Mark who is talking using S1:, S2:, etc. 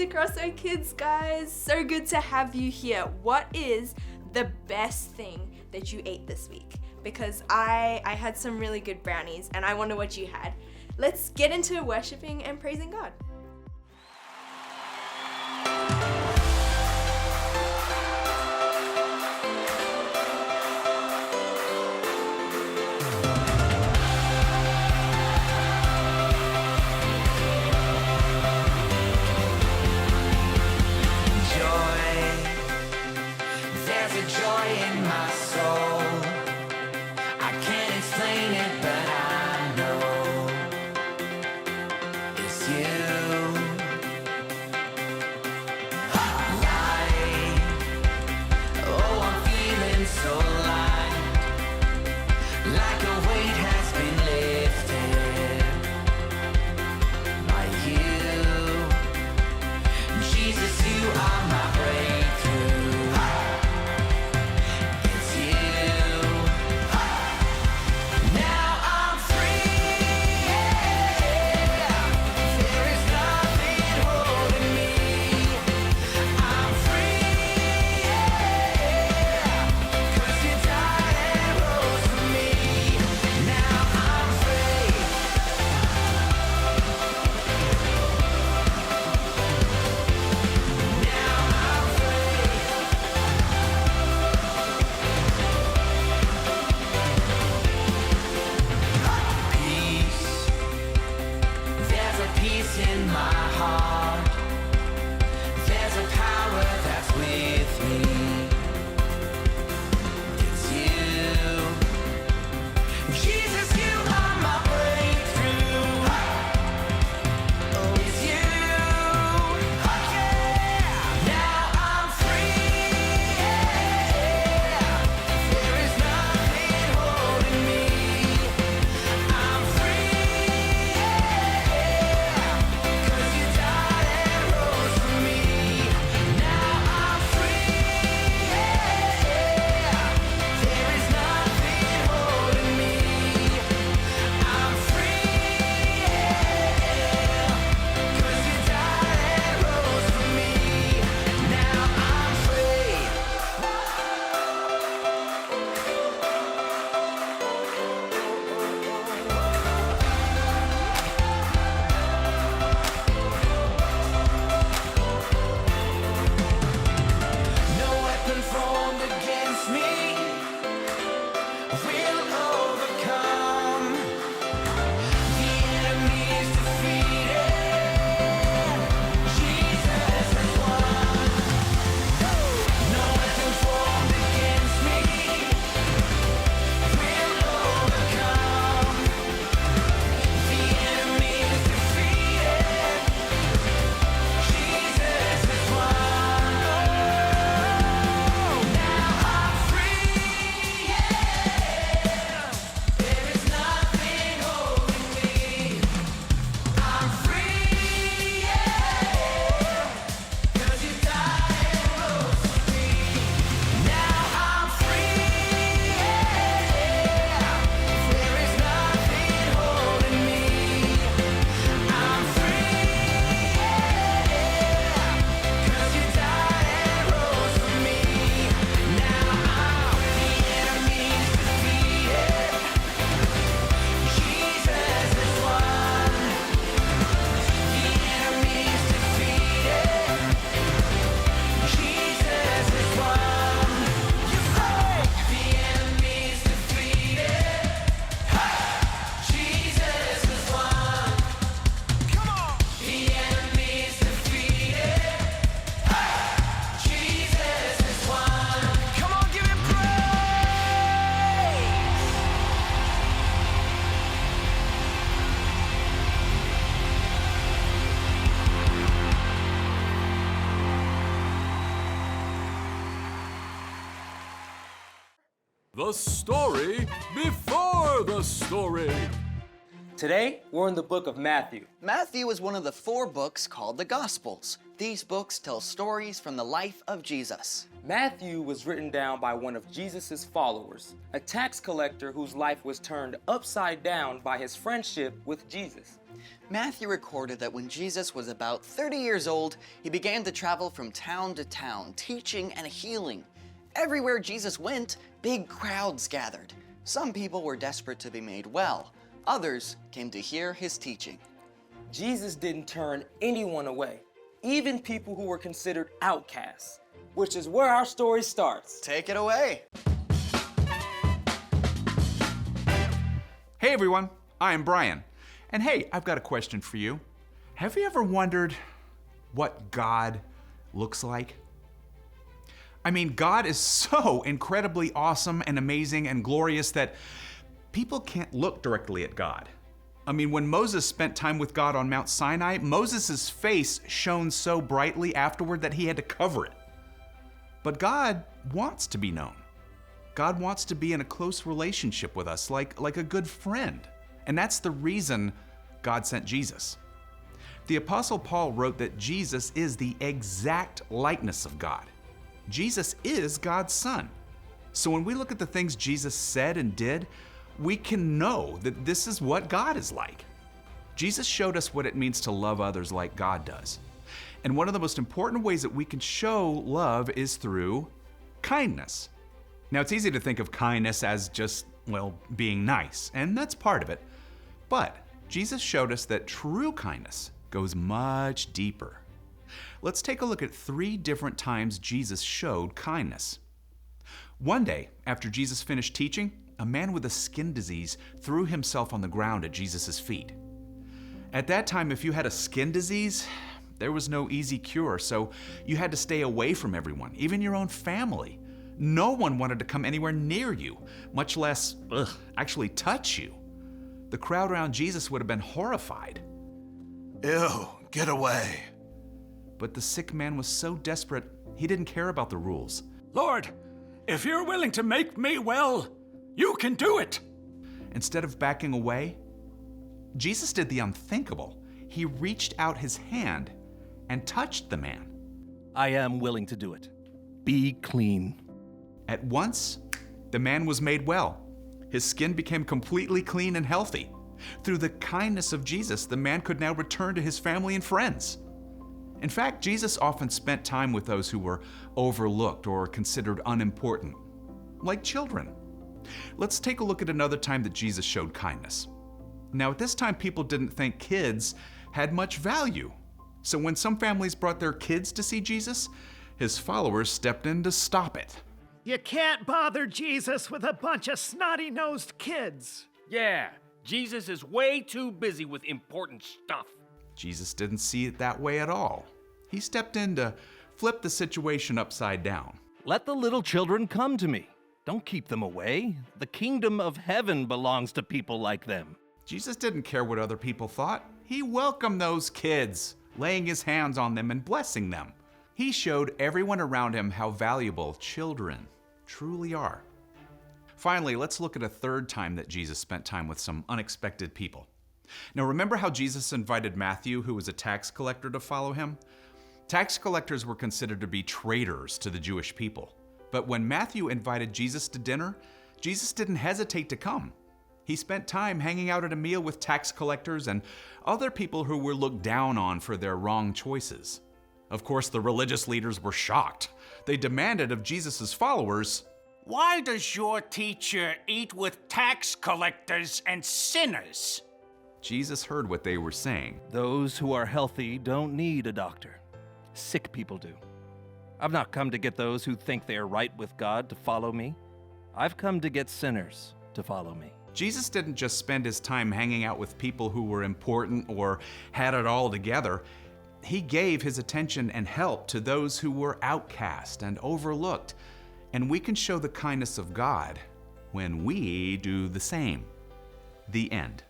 S1: to Crossway Kids, guys. So good to have you here. What is the best thing that you ate this week? Because I had some really good brownies and I wonder what you had. Let's get into worshiping and praising God.
S2: The story before the story.
S3: Today, we're in the book of Matthew.
S4: Matthew is one of the 4 books called the Gospels. These books tell stories from the life of Jesus.
S3: Matthew was written down by one of Jesus' followers, a tax collector whose life was turned upside down by his friendship with Jesus.
S4: Matthew recorded that when Jesus was about 30 years old, he began to travel from town to town, teaching and healing. Everywhere Jesus went, big crowds gathered. Some people were desperate to be made well. Others came to hear his teaching.
S3: Jesus didn't turn anyone away, even people who were considered outcasts, which is where our story starts.
S4: Take it away.
S5: Hey everyone, I'm Brian. And hey, I've got a question for you. Have you ever wondered what God looks like? I mean, God is so incredibly awesome and amazing and glorious that people can't look directly at God. I mean, when Moses spent time with God on Mount Sinai, Moses' face shone so brightly afterward that he had to cover it. But God wants to be known. God wants to be in a close relationship with us, like a good friend. And that's the reason God sent Jesus. The Apostle Paul wrote that Jesus is the exact likeness of God. Jesus is God's Son. So when we look at the things Jesus said and did, we can know that this is what God is like. Jesus showed us what it means to love others like God does. And one of the most important ways that we can show love is through kindness. Now, it's easy to think of kindness as just, well, being nice, and that's part of it. But Jesus showed us that true kindness goes much deeper. Let's take a look at 3 different times Jesus showed kindness. One day, after Jesus finished teaching, a man with a skin disease threw himself on the ground at Jesus' feet. At that time, if you had a skin disease, there was no easy cure, so you had to stay away from everyone, even your own family. No one wanted to come anywhere near you, much less, actually touch you. The crowd around Jesus would have been horrified.
S6: Ew, get away.
S5: But the sick man was so desperate, he didn't care about the rules.
S2: Lord, if you're willing to make me well, you can do it.
S5: Instead of backing away, Jesus did the unthinkable. He reached out his hand and touched the man.
S6: I am willing to do it. Be clean.
S5: At once, the man was made well. His skin became completely clean and healthy. Through the kindness of Jesus, the man could now return to his family and friends. In fact, Jesus often spent time with those who were overlooked or considered unimportant, like children. Let's take a look at another time that Jesus showed kindness. Now, at this time, people didn't think kids had much value. So when some families brought their kids to see Jesus, his followers stepped in to stop it.
S7: You can't bother Jesus with a bunch of snotty-nosed kids.
S8: Yeah, Jesus is way too busy with important stuff.
S5: Jesus didn't see it that way at all. He stepped in to flip the situation upside down.
S6: Let the little children come to me. Don't keep them away. The kingdom of heaven belongs to people like them.
S5: Jesus didn't care what other people thought. He welcomed those kids, laying his hands on them and blessing them. He showed everyone around him how valuable children truly are. Finally, let's look at a third time that Jesus spent time with some unexpected people. Now, remember how Jesus invited Matthew, who was a tax collector, to follow him? Tax collectors were considered to be traitors to the Jewish people. But when Matthew invited Jesus to dinner, Jesus didn't hesitate to come. He spent time hanging out at a meal with tax collectors and other people who were looked down on for their wrong choices. Of course, the religious leaders were shocked. They demanded of Jesus' followers,
S9: "Why does your teacher eat with tax collectors and sinners?"
S5: Jesus heard what they were saying.
S6: Those who are healthy don't need a doctor. Sick people do. I've not come to get those who think they are right with God to follow me. I've come to get sinners to follow me.
S5: Jesus didn't just spend his time hanging out with people who were important or had it all together. He gave his attention and help to those who were outcast and overlooked. And we can show the kindness of God when we do the same. The end.